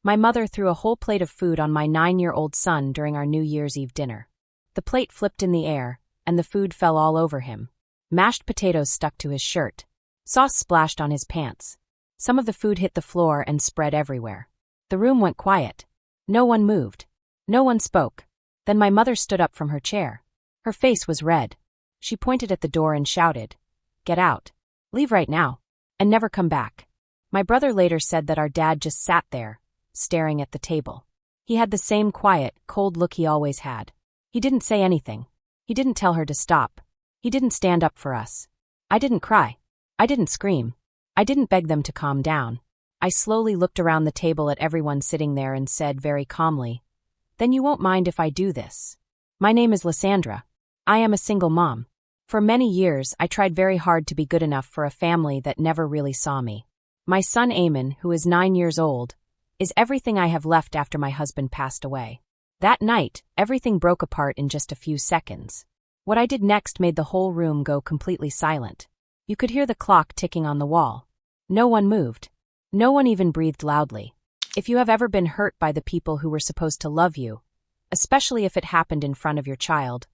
My mother threw a whole plate of food on my 9-year-old son during our New Year's Eve dinner. The plate flipped in the air, and the food fell all over him. Mashed potatoes stuck to his shirt. Sauce splashed on his pants. Some of the food hit the floor and spread everywhere. The room went quiet. No one moved. No one spoke. Then my mother stood up from her chair. Her face was red. She pointed at the door and shouted, "Get out. Leave right now. And never come back." My brother later said that our dad just sat there, staring at the table. He had the same quiet, cold look he always had. He didn't say anything. He didn't tell her to stop. He didn't stand up for us. I didn't cry. I didn't scream. I didn't beg them to calm down. I slowly looked around the table at everyone sitting there and said very calmly, "Then you won't mind if I do this. My name is Lysandra. I am a single mom. For many years, I tried very hard to be good enough for a family that never really saw me. My son Eamon, who is 9 years old, is everything I have left after my husband passed away." That night, everything broke apart in just a few seconds. What I did next made the whole room go completely silent. You could hear the clock ticking on the wall. No one moved. No one even breathed loudly. If you have ever been hurt by the people who were supposed to love you, especially if it happened in front of your child,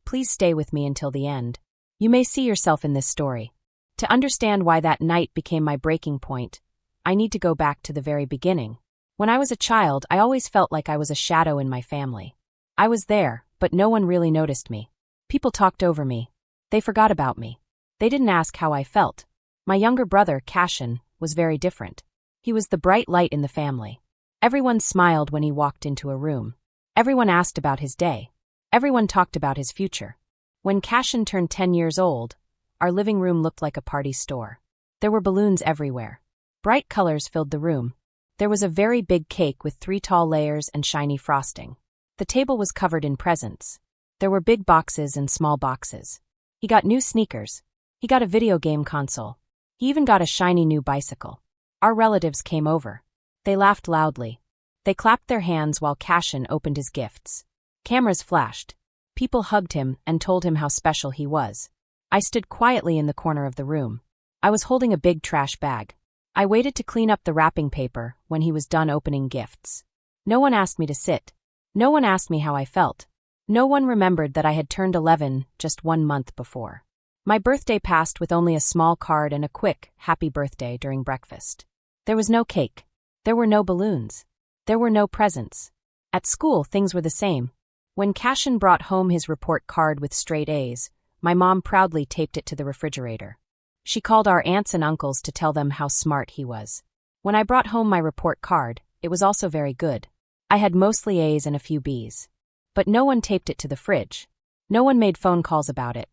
please stay with me until the end. You may see yourself in this story. To understand why that night became my breaking point, I need to go back to the very beginning. When I was a child, I always felt like I was a shadow in my family. I was there, but no one really noticed me. People talked over me. They forgot about me. They didn't ask how I felt. My younger brother, Cashin, was very different. He was the bright light in the family. Everyone smiled when he walked into a room. Everyone asked about his day. Everyone talked about his future. When Cashin turned 10 years old, our living room looked like a party store. There were balloons everywhere. Bright colors filled the room. There was a very big cake with 3 tall layers and shiny frosting. The table was covered in presents. There were big boxes and small boxes. He got new sneakers. He got a video game console. He even got a shiny new bicycle. Our relatives came over. They laughed loudly. They clapped their hands while Cashin opened his gifts. Cameras flashed. People hugged him and told him how special he was. I stood quietly in the corner of the room. I was holding a big trash bag. I waited to clean up the wrapping paper when he was done opening gifts. No one asked me to sit. No one asked me how I felt. No one remembered that I had turned 11 just 1 month before. My birthday passed with only a small card and a quick, "Happy birthday" during breakfast. There was no cake. There were no balloons. There were no presents. At school, things were the same. When Cashin brought home his report card with straight A's, my mom proudly taped it to the refrigerator. She called our aunts and uncles to tell them how smart he was. When I brought home my report card, it was also very good. I had mostly A's and a few B's. But no one taped it to the fridge. No one made phone calls about it.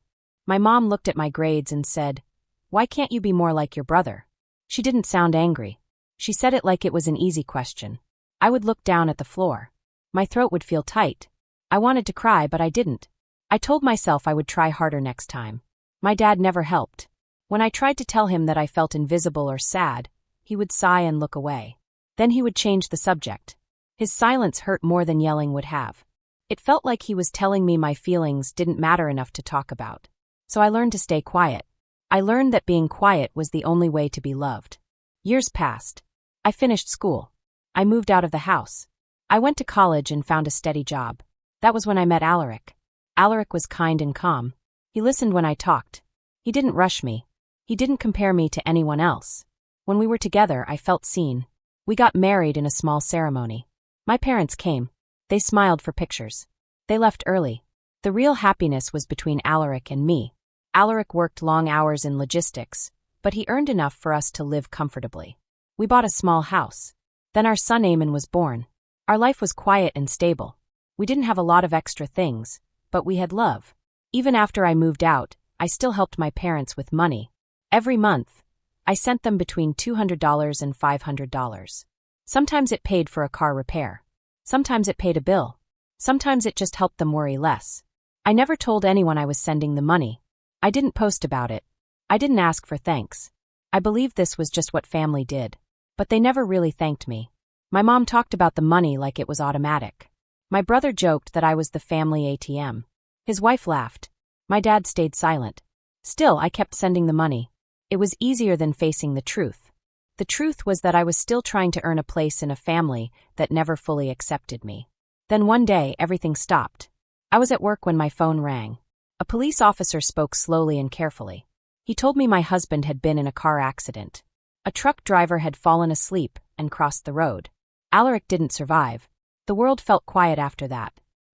My mom looked at my grades and said, "Why can't you be more like your brother?" She didn't sound angry. She said it like it was an easy question. I would look down at the floor. My throat would feel tight. I wanted to cry, but I didn't. I told myself I would try harder next time. My dad never helped. When I tried to tell him that I felt invisible or sad, he would sigh and look away. Then he would change the subject. His silence hurt more than yelling would have. It felt like he was telling me my feelings didn't matter enough to talk about. So I learned to stay quiet. I learned that being quiet was the only way to be loved. Years passed. I finished school. I moved out of the house. I went to college and found a steady job. That was when I met Alaric. Alaric was kind and calm. He listened when I talked. He didn't rush me. He didn't compare me to anyone else. When we were together, I felt seen. We got married in a small ceremony. My parents came. They smiled for pictures. They left early. The real happiness was between Alaric and me. Alaric worked long hours in logistics, but he earned enough for us to live comfortably. We bought a small house. Then our son Eamon was born. Our life was quiet and stable. We didn't have a lot of extra things, but we had love. Even after I moved out, I still helped my parents with money. Every month, I sent them between $200 and $500. Sometimes it paid for a car repair. Sometimes it paid a bill. Sometimes it just helped them worry less. I never told anyone I was sending the money. I didn't post about it. I didn't ask for thanks. I believed this was just what family did. But they never really thanked me. My mom talked about the money like it was automatic. My brother joked that I was the family ATM. His wife laughed. My dad stayed silent. Still, I kept sending the money. It was easier than facing the truth. The truth was that I was still trying to earn a place in a family that never fully accepted me. Then one day, everything stopped. I was at work when my phone rang. A police officer spoke slowly and carefully. He told me my husband had been in a car accident. A truck driver had fallen asleep and crossed the road. Alaric didn't survive. The world felt quiet after that.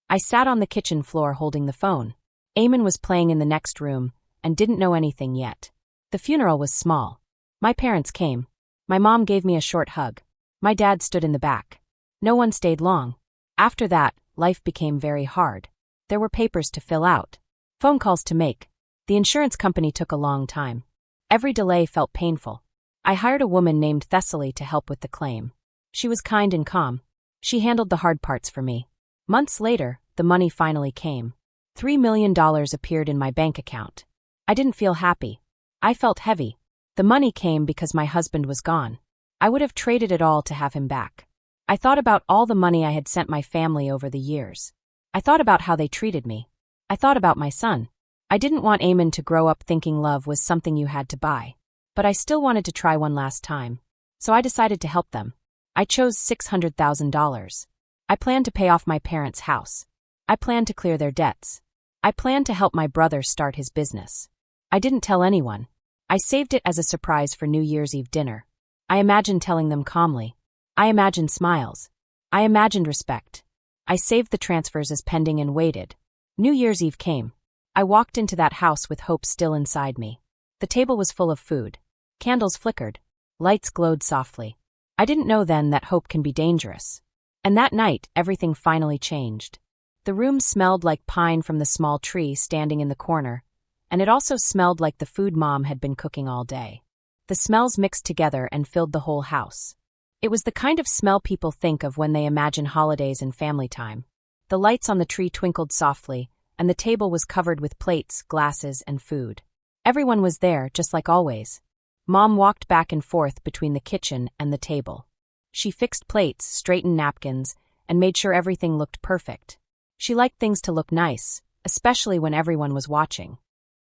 I sat on the kitchen floor holding the phone. Eamon was playing in the next room and didn't know anything yet. The funeral was small. My parents came. My mom gave me a short hug. My dad stood in the back. No one stayed long. After that, life became very hard. There were papers to fill out. Phone calls to make. The insurance company took a long time. Every delay felt painful. I hired a woman named Thessaly to help with the claim. She was kind and calm. She handled the hard parts for me. Months later, the money finally came. $3 million appeared in my bank account. I didn't feel happy. I felt heavy. The money came because my husband was gone. I would have traded it all to have him back. I thought about all the money I had sent my family over the years. I thought about how they treated me. I thought about my son. I didn't want Eamon to grow up thinking love was something you had to buy. But I still wanted to try one last time. So I decided to help them. I chose $600,000. I planned to pay off my parents' house. I planned to clear their debts. I planned to help my brother start his business. I didn't tell anyone. I saved it as a surprise for New Year's Eve dinner. I imagined telling them calmly. I imagined smiles. I imagined respect. I saved the transfers as pending and waited. New Year's Eve came. I walked into that house with hope still inside me. The table was full of food. Candles flickered. Lights glowed softly. I didn't know then that hope can be dangerous. And that night, everything finally changed. The room smelled like pine from the small tree standing in the corner, and it also smelled like the food Mom had been cooking all day. The smells mixed together and filled the whole house. It was the kind of smell people think of when they imagine holidays and family time. The lights on the tree twinkled softly, and the table was covered with plates, glasses, and food. Everyone was there, just like always. Mom walked back and forth between the kitchen and the table. She fixed plates, straightened napkins, and made sure everything looked perfect. She liked things to look nice, especially when everyone was watching.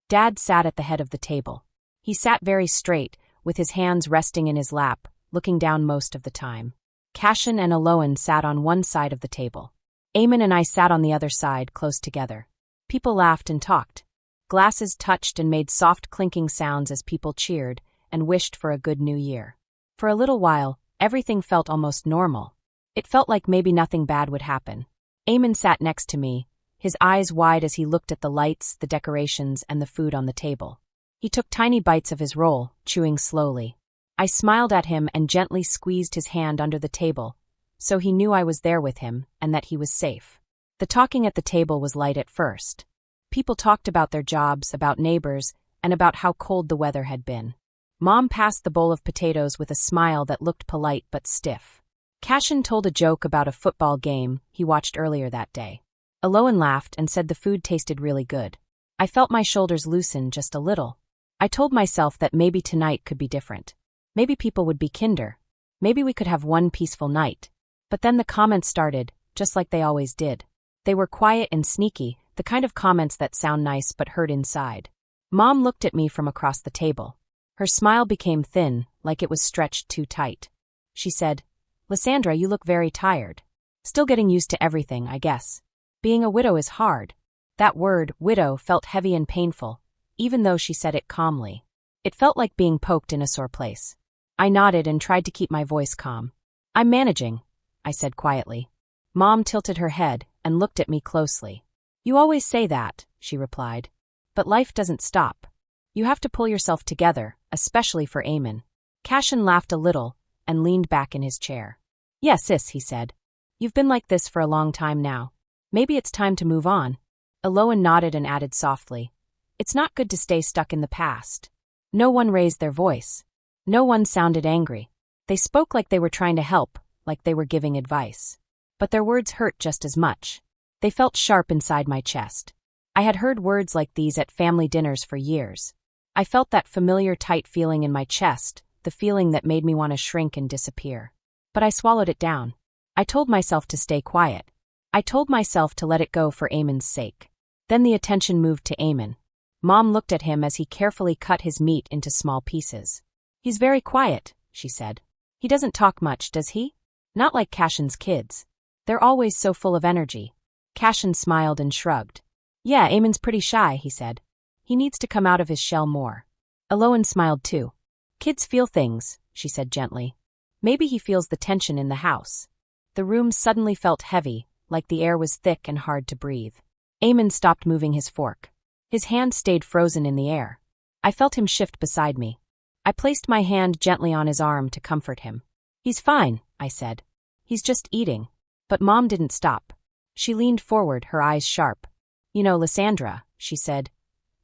Dad sat at the head of the table. He sat very straight, with his hands resting in his lap, looking down most of the time. Cashin and Aloan sat on one side of the table. Eamon and I sat on the other side, close together. People laughed and talked. Glasses touched and made soft clinking sounds as people cheered and wished for a good new year. For a little while, everything felt almost normal. It felt like maybe nothing bad would happen. Eamon sat next to me, his eyes wide as he looked at the lights, the decorations, and the food on the table. He took tiny bites of his roll, chewing slowly. I smiled at him and gently squeezed his hand under the table, so he knew I was there with him and that he was safe. The talking at the table was light at first. People talked about their jobs, about neighbors, and about how cold the weather had been. Mom passed the bowl of potatoes with a smile that looked polite but stiff. Cashin told a joke about a football game he watched earlier that day. Aloan laughed and said the food tasted really good. I felt my shoulders loosen just a little. I told myself that maybe tonight could be different. Maybe people would be kinder. Maybe we could have one peaceful night. But then the comments started, just like they always did. They were quiet and sneaky, the kind of comments that sound nice but hurt inside. Mom looked at me from across the table. Her smile became thin, like it was stretched too tight. She said, "Lysandra, you look very tired. Still getting used to everything, I guess. Being a widow is hard." That word, widow, felt heavy and painful, even though she said it calmly. It felt like being poked in a sore place. I nodded and tried to keep my voice calm. "I'm managing," I said quietly. Mom tilted her head and looked at me closely. "You always say that," she replied. "But life doesn't stop. You have to pull yourself together, especially for Eamon." Cashin laughed a little and leaned back in his chair. "Yes, sis," he said. "You've been like this for a long time now. Maybe it's time to move on." Aloan nodded and added softly, "It's not good to stay stuck in the past." No one raised their voice. No one sounded angry. They spoke like they were trying to help, like they were giving advice. But their words hurt just as much. They felt sharp inside my chest. I had heard words like these at family dinners for years. I felt that familiar tight feeling in my chest, the feeling that made me want to shrink and disappear. But I swallowed it down. I told myself to stay quiet. I told myself to let it go for Eamon's sake. Then the attention moved to Eamon. Mom looked at him as he carefully cut his meat into small pieces. "He's very quiet," she said. He doesn't talk much, does he? Not like Cashin's kids. They're always so full of energy. Cashin smiled and shrugged. Yeah, Eamon's pretty shy, he said. He needs to come out of his shell more. Eloan smiled too. Kids feel things, she said gently. Maybe he feels the tension in the house. The room suddenly felt heavy, like the air was thick and hard to breathe. Eamon stopped moving his fork. His hand stayed frozen in the air. I felt him shift beside me. I placed my hand gently on his arm to comfort him. He's fine, I said. He's just eating. But Mom didn't stop. She leaned forward, her eyes sharp. You know, Lysandra, she said,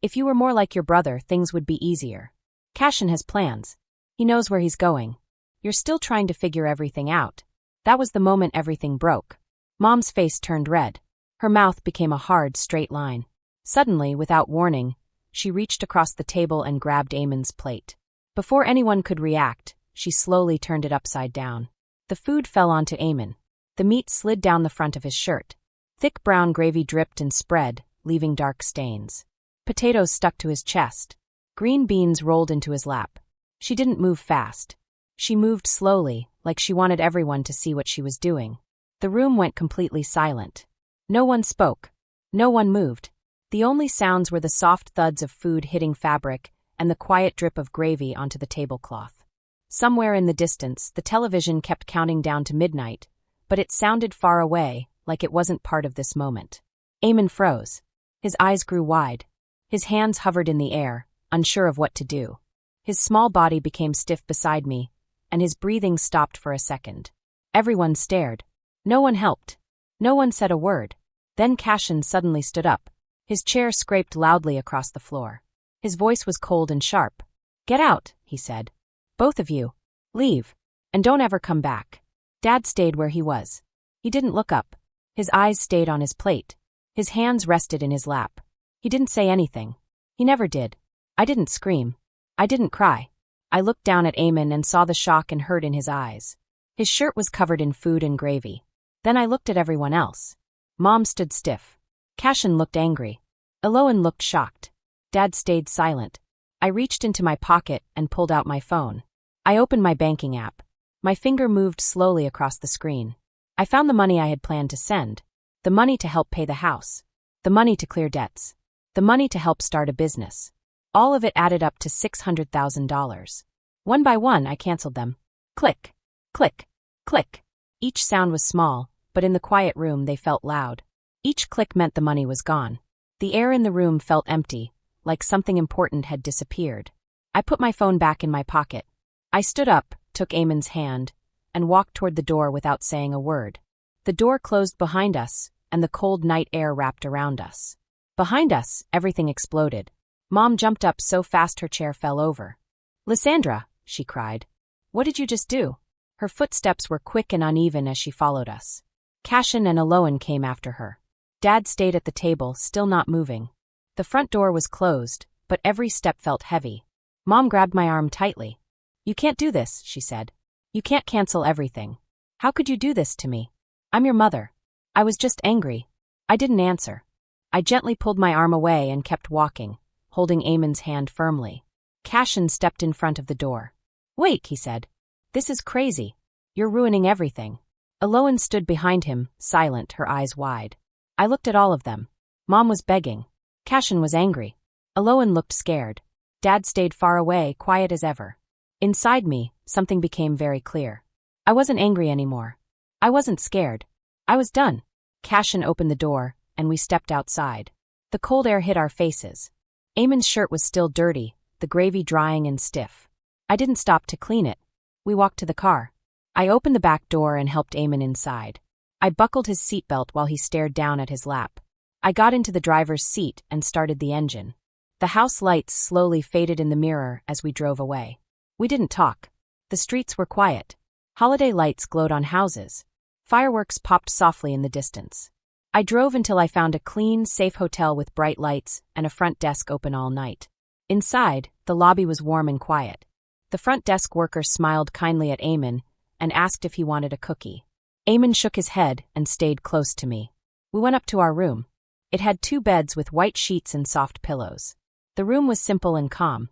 if you were more like your brother, things would be easier. Cashin has plans. He knows where he's going. You're still trying to figure everything out. That was the moment everything broke. Mom's face turned red. Her mouth became a hard, straight line. Suddenly, without warning, she reached across the table and grabbed Eamon's plate. Before anyone could react, she slowly turned it upside down. The food fell onto Eamon. The meat slid down the front of his shirt. Thick brown gravy dripped and spread, leaving dark stains. Potatoes stuck to his chest. Green beans rolled into his lap. She didn't move fast. She moved slowly, like she wanted everyone to see what she was doing. The room went completely silent. No one spoke. No one moved. The only sounds were the soft thuds of food hitting fabric and the quiet drip of gravy onto the tablecloth. Somewhere in the distance, the television kept counting down to midnight, but it sounded far away, like it wasn't part of this moment. Eamon froze. His eyes grew wide. His hands hovered in the air, unsure of what to do. His small body became stiff beside me, and his breathing stopped for a second. Everyone stared. No one helped. No one said a word. Then Cashin suddenly stood up. His chair scraped loudly across the floor. His voice was cold and sharp. Get out, he said. Both of you. Leave. And don't ever come back. Dad stayed where he was. He didn't look up. His eyes stayed on his plate. His hands rested in his lap. He didn't say anything. He never did. I didn't scream. I didn't cry. I looked down at Eamon and saw the shock and hurt in his eyes. His shirt was covered in food and gravy. Then I looked at everyone else. Mom stood stiff. Cashin looked angry. Eloan looked shocked. Dad stayed silent. I reached into my pocket and pulled out my phone. I opened my banking app. My finger moved slowly across the screen. I found the money I had planned to send. The money to help pay the house. The money to clear debts. The money to help start a business. All of it added up to $600,000. One by one, I canceled them. Click, click, click. Each sound was small, but in the quiet room they felt loud. Each click meant the money was gone. The air in the room felt empty, like something important had disappeared. I put my phone back in my pocket. I stood up, took Eamon's hand, and walked toward the door without saying a word. The door closed behind us, and the cold night air wrapped around us. Behind us, everything exploded. Mom jumped up so fast her chair fell over. Lysandra, she cried. What did you just do? Her footsteps were quick and uneven as she followed us. Cashin and Eloan came after her. Dad stayed at the table, still not moving. The front door was closed, but every step felt heavy. Mom grabbed my arm tightly. You can't do this, she said. You can't cancel everything. How could you do this to me? I'm your mother. I was just angry. I didn't answer. I gently pulled my arm away and kept walking, holding Eamon's hand firmly. Cashin stepped in front of the door. Wait, he said. This is crazy. You're ruining everything. Eloan stood behind him, silent, her eyes wide. I looked at all of them. Mom was begging. Cashin was angry. Eloan looked scared. Dad stayed far away, quiet as ever. Inside me, something became very clear. I wasn't angry anymore. I wasn't scared. I was done. Cashin opened the door, and we stepped outside. The cold air hit our faces. Eamon's shirt was still dirty, the gravy drying and stiff. I didn't stop to clean it. We walked to the car. I opened the back door and helped Eamon inside. I buckled his seatbelt while he stared down at his lap. I got into the driver's seat and started the engine. The house lights slowly faded in the mirror as we drove away. We didn't talk. The streets were quiet. Holiday lights glowed on houses. Fireworks popped softly in the distance. I drove until I found a clean, safe hotel with bright lights and a front desk open all night. Inside, the lobby was warm and quiet. The front desk worker smiled kindly at Eamon and asked if he wanted a cookie. Eamon shook his head and stayed close to me. We went up to our room. It had 2 beds with white sheets and soft pillows. The room was simple and calm.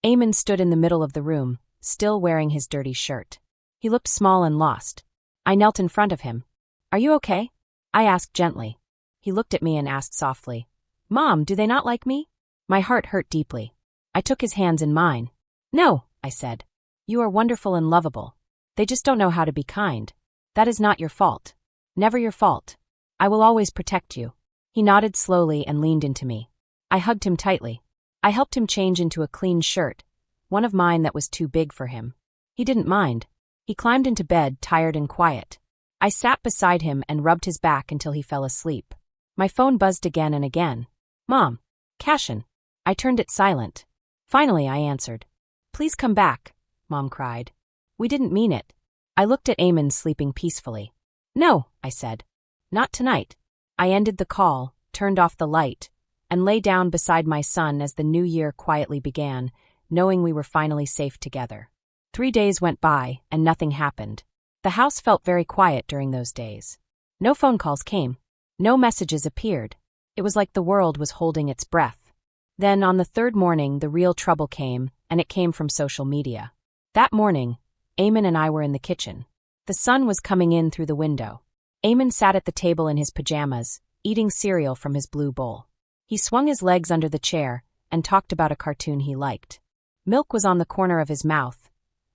Eamon stood in the middle of the room, still wearing his dirty shirt. He looked small and lost. I knelt in front of him. "Are you okay?" I asked gently. He looked at me and asked softly, "Mom, do they not like me?" My heart hurt deeply. I took his hands in mine. "No," I said. "You are wonderful and lovable. They just don't know how to be kind. That is not your fault. Never your fault. I will always protect you." He nodded slowly and leaned into me. I hugged him tightly. I helped him change into a clean shirt, one of mine that was too big for him. He didn't mind. He climbed into bed, tired and quiet. I sat beside him and rubbed his back until he fell asleep. My phone buzzed again and again. "Mom. Cashin." I turned it silent. Finally, I answered. "Please come back," Mom cried. "We didn't mean it." I looked at Eamon sleeping peacefully. "No," I said. "Not tonight." I ended the call, turned off the light, and lay down beside my son as the new year quietly began, knowing we were finally safe together. 3 days went by, and nothing happened. The house felt very quiet during those days. No phone calls came. No messages appeared. It was like the world was holding its breath. Then, on the third morning, the real trouble came, and it came from social media. That morning, Eamon and I were in the kitchen. The sun was coming in through the window. Eamon sat at the table in his pajamas, eating cereal from his blue bowl. He swung his legs under the chair and talked about a cartoon he liked. Milk was on the corner of his mouth,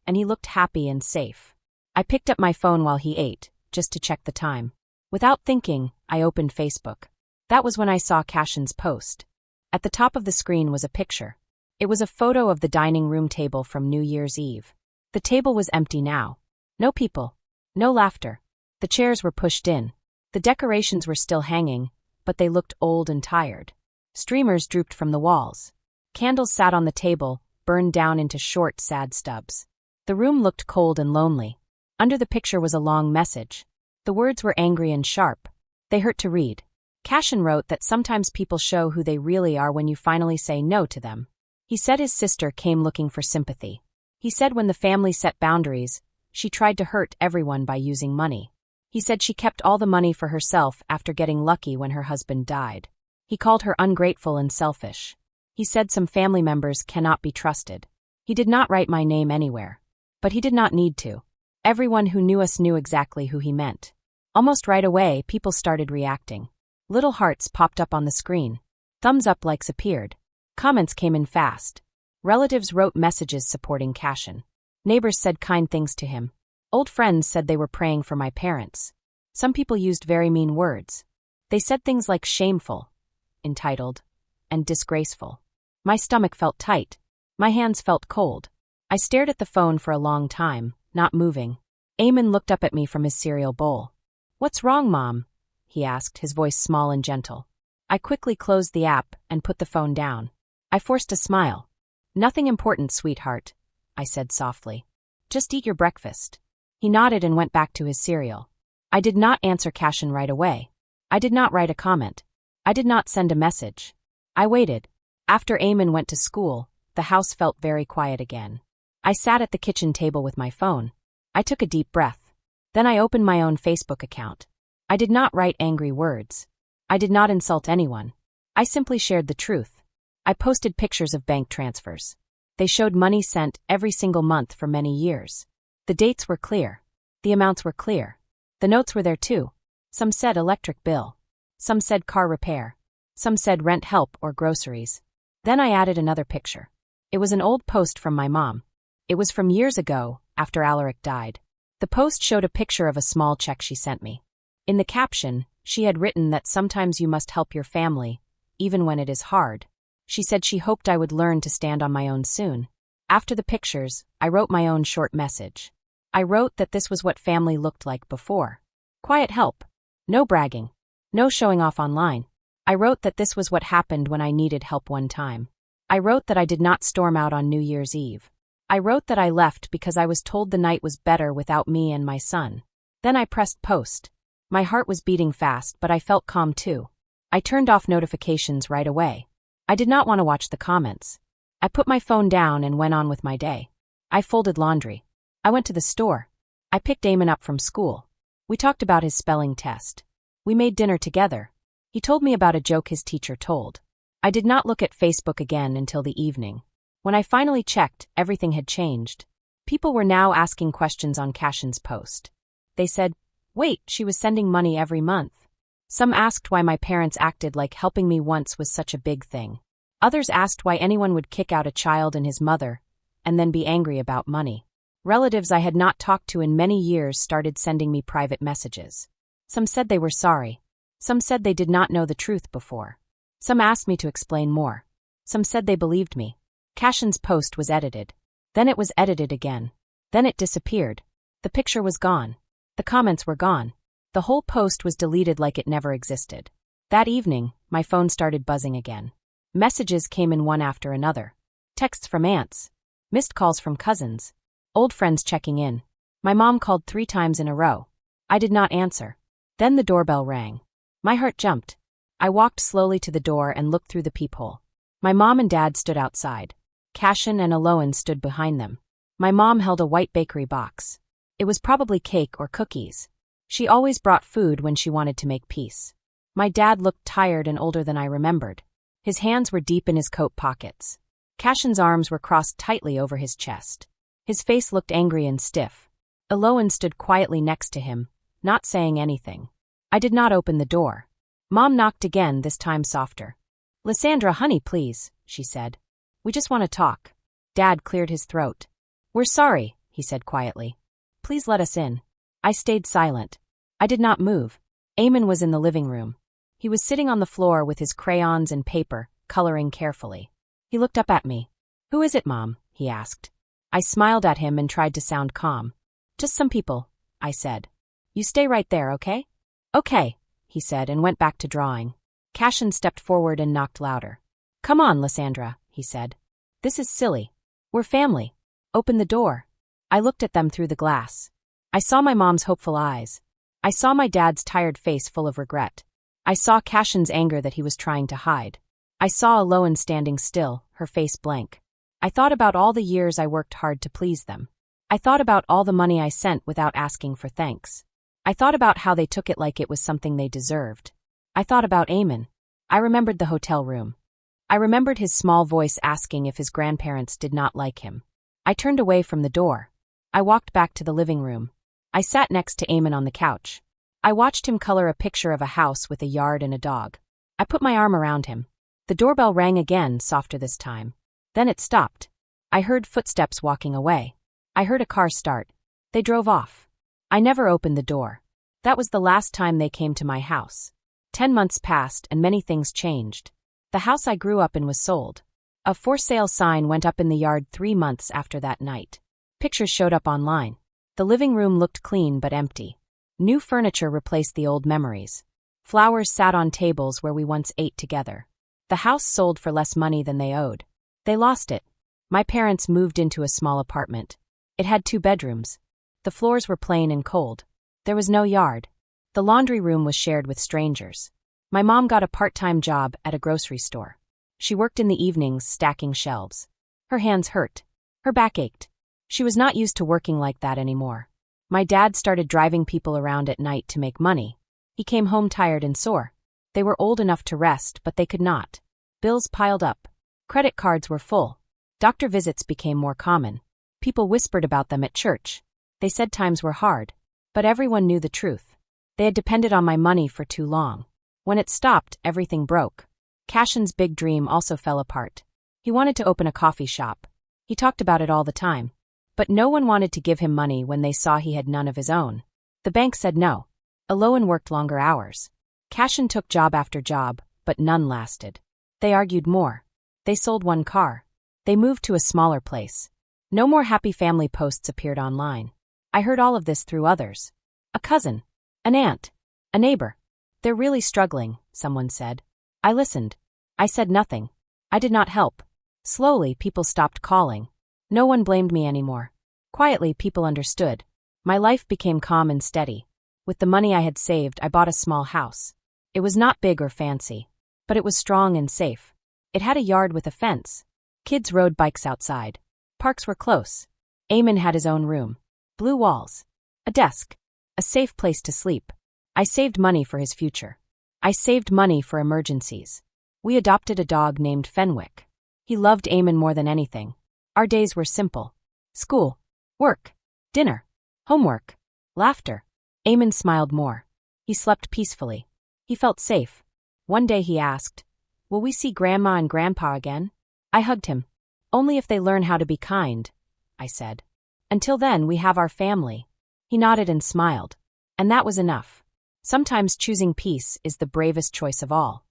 and he looked happy and safe. I picked up my phone while he ate, just to check the time. Without thinking, I opened Facebook. That was when I saw Cashin's post. At the top of the screen was a picture. It was a photo of the dining room table from New Year's Eve. The table was empty now. No people. No laughter. The chairs were pushed in. The decorations were still hanging, but they looked old and tired. Streamers drooped from the walls. Candles sat on the table, burned down into short, sad stubs. The room looked cold and lonely. Under the picture was a long message. The words were angry and sharp. They hurt to read. Cashin wrote that sometimes people show who they really are when you finally say no to them. He said his sister came looking for sympathy. He said when the family set boundaries, she tried to hurt everyone by using money. He said she kept all the money for herself after getting lucky when her husband died. He called her ungrateful and selfish. He said some family members cannot be trusted. He did not write my name anywhere. But he did not need to. Everyone who knew us knew exactly who he meant. Almost right away, people started reacting. Little hearts popped up on the screen. Thumbs up likes appeared. Comments came in fast. Relatives wrote messages supporting Cashin. Neighbors said kind things to him. Old friends said they were praying for my parents. Some people used very mean words. They said things like shameful, entitled, and disgraceful. My stomach felt tight. My hands felt cold. I stared at the phone for a long time, not moving. Eamon looked up at me from his cereal bowl. "What's wrong, Mom?" he asked, his voice small and gentle. I quickly closed the app and put the phone down. I forced a smile. "Nothing important, sweetheart," I said softly. "Just eat your breakfast." He nodded and went back to his cereal. I did not answer Cashin right away. I did not write a comment. I did not send a message. I waited. After Eamon went to school, the house felt very quiet again. I sat at the kitchen table with my phone. I took a deep breath. Then I opened my own Facebook account. I did not write angry words. I did not insult anyone. I simply shared the truth. I posted pictures of bank transfers. They showed money sent every single month for many years. The dates were clear. The amounts were clear. The notes were there too. Some said electric bill. Some said car repair. Some said rent help or groceries. Then I added another picture. It was an old post from my mom. It was from years ago, after Alaric died. The post showed a picture of a small check she sent me. In the caption, she had written that sometimes you must help your family, even when it is hard. She said she hoped I would learn to stand on my own soon. After the pictures, I wrote my own short message. I wrote that this was what family looked like before. Quiet help. No bragging. No showing off online. I wrote that this was what happened when I needed help one time. I wrote that I did not storm out on New Year's Eve. I wrote that I left because I was told the night was better without me and my son. Then I pressed post. My heart was beating fast, but I felt calm too. I turned off notifications right away. I did not want to watch the comments. I put my phone down and went on with my day. I folded laundry. I went to the store. I picked Eamon up from school. We talked about his spelling test. We made dinner together. He told me about a joke his teacher told. I did not look at Facebook again until the evening. When I finally checked, everything had changed. People were now asking questions on Cashin's post. They said, "Wait, she was sending money every month." Some asked why my parents acted like helping me once was such a big thing. Others asked why anyone would kick out a child and his mother, and then be angry about money. Relatives I had not talked to in many years started sending me private messages. Some said they were sorry. Some said they did not know the truth before. Some asked me to explain more. Some said they believed me. Cashin's post was edited. Then it was edited again. Then it disappeared. The picture was gone. The comments were gone. The whole post was deleted like it never existed. That evening, my phone started buzzing again. Messages came in one after another. Texts from aunts. Missed calls from cousins. Old friends checking in. My mom called 3 times in a row. I did not answer. Then the doorbell rang. My heart jumped. I walked slowly to the door and looked through the peephole. My mom and dad stood outside. Cashin and Aloan stood behind them. My mom held a white bakery box. It was probably cake or cookies. She always brought food when she wanted to make peace. My dad looked tired and older than I remembered. His hands were deep in his coat pockets. Cashin's arms were crossed tightly over his chest. His face looked angry and stiff. Aloan stood quietly next to him, not saying anything. I did not open the door. Mom knocked again, this time softer. "Lysandra, honey, please," she said. "We just want to talk." Dad cleared his throat. "We're sorry," he said quietly. "Please let us in." I stayed silent. I did not move. Eamon was in the living room. He was sitting on the floor with his crayons and paper, coloring carefully. He looked up at me. "Who is it, Mom?" he asked. I smiled at him and tried to sound calm. "Just some people," I said. "You stay right there, okay?" "Okay," he said and went back to drawing. Cashin stepped forward and knocked louder. "Come on, Lysandra," he said. "This is silly. We're family. Open the door." I looked at them through the glass. I saw my mom's hopeful eyes. I saw my dad's tired face full of regret. I saw Cashin's anger that he was trying to hide. I saw Aloan standing still, her face blank. I thought about all the years I worked hard to please them. I thought about all the money I sent without asking for thanks. I thought about how they took it like it was something they deserved. I thought about Eamon. I remembered the hotel room. I remembered his small voice asking if his grandparents did not like him. I turned away from the door. I walked back to the living room. I sat next to Eamon on the couch. I watched him color a picture of a house with a yard and a dog. I put my arm around him. The doorbell rang again, softer this time. Then it stopped. I heard footsteps walking away. I heard a car start. They drove off. I never opened the door. That was the last time they came to my house. 10 months passed and many things changed. The house I grew up in was sold. A for sale sign went up in the yard 3 months after that night. Pictures showed up online. The living room looked clean but empty. New furniture replaced the old memories. Flowers sat on tables where we once ate together. The house sold for less money than they owed. They lost it. My parents moved into a small apartment. It had 2 bedrooms. The floors were plain and cold. There was no yard. The laundry room was shared with strangers. My mom got a part-time job at a grocery store. She worked in the evenings stacking shelves. Her hands hurt. Her back ached. She was not used to working like that anymore. My dad started driving people around at night to make money. He came home tired and sore. They were old enough to rest, but they could not. Bills piled up. Credit cards were full. Doctor visits became more common. People whispered about them at church. They said times were hard. But everyone knew the truth. They had depended on my money for too long. When it stopped, everything broke. Cashin's big dream also fell apart. He wanted to open a coffee shop. He talked about it all the time. But no one wanted to give him money when they saw he had none of his own. The bank said no. Aloan worked longer hours. Cashin took job after job, but none lasted. They argued more. They sold 1 car. They moved to a smaller place. No more happy family posts appeared online. I heard all of this through others. A cousin. An aunt. A neighbor. "They're really struggling," someone said. I listened. I said nothing. I did not help. Slowly, people stopped calling. No one blamed me anymore. Quietly, people understood. My life became calm and steady. With the money I had saved, I bought a small house. It was not big or fancy, but it was strong and safe. It had a yard with a fence. Kids rode bikes outside. Parks were close. Eamon had his own room. Blue walls. A desk. A safe place to sleep. I saved money for his future. I saved money for emergencies. We adopted a dog named Fenwick. He loved Eamon more than anything. Our days were simple. School. Work. Dinner. Homework. Laughter. Eamon smiled more. He slept peacefully. He felt safe. One day he asked, "Will we see Grandma and Grandpa again?" I hugged him. "Only if they learn how to be kind," I said. "Until then, we have our family." He nodded and smiled. And that was enough. Sometimes choosing peace is the bravest choice of all.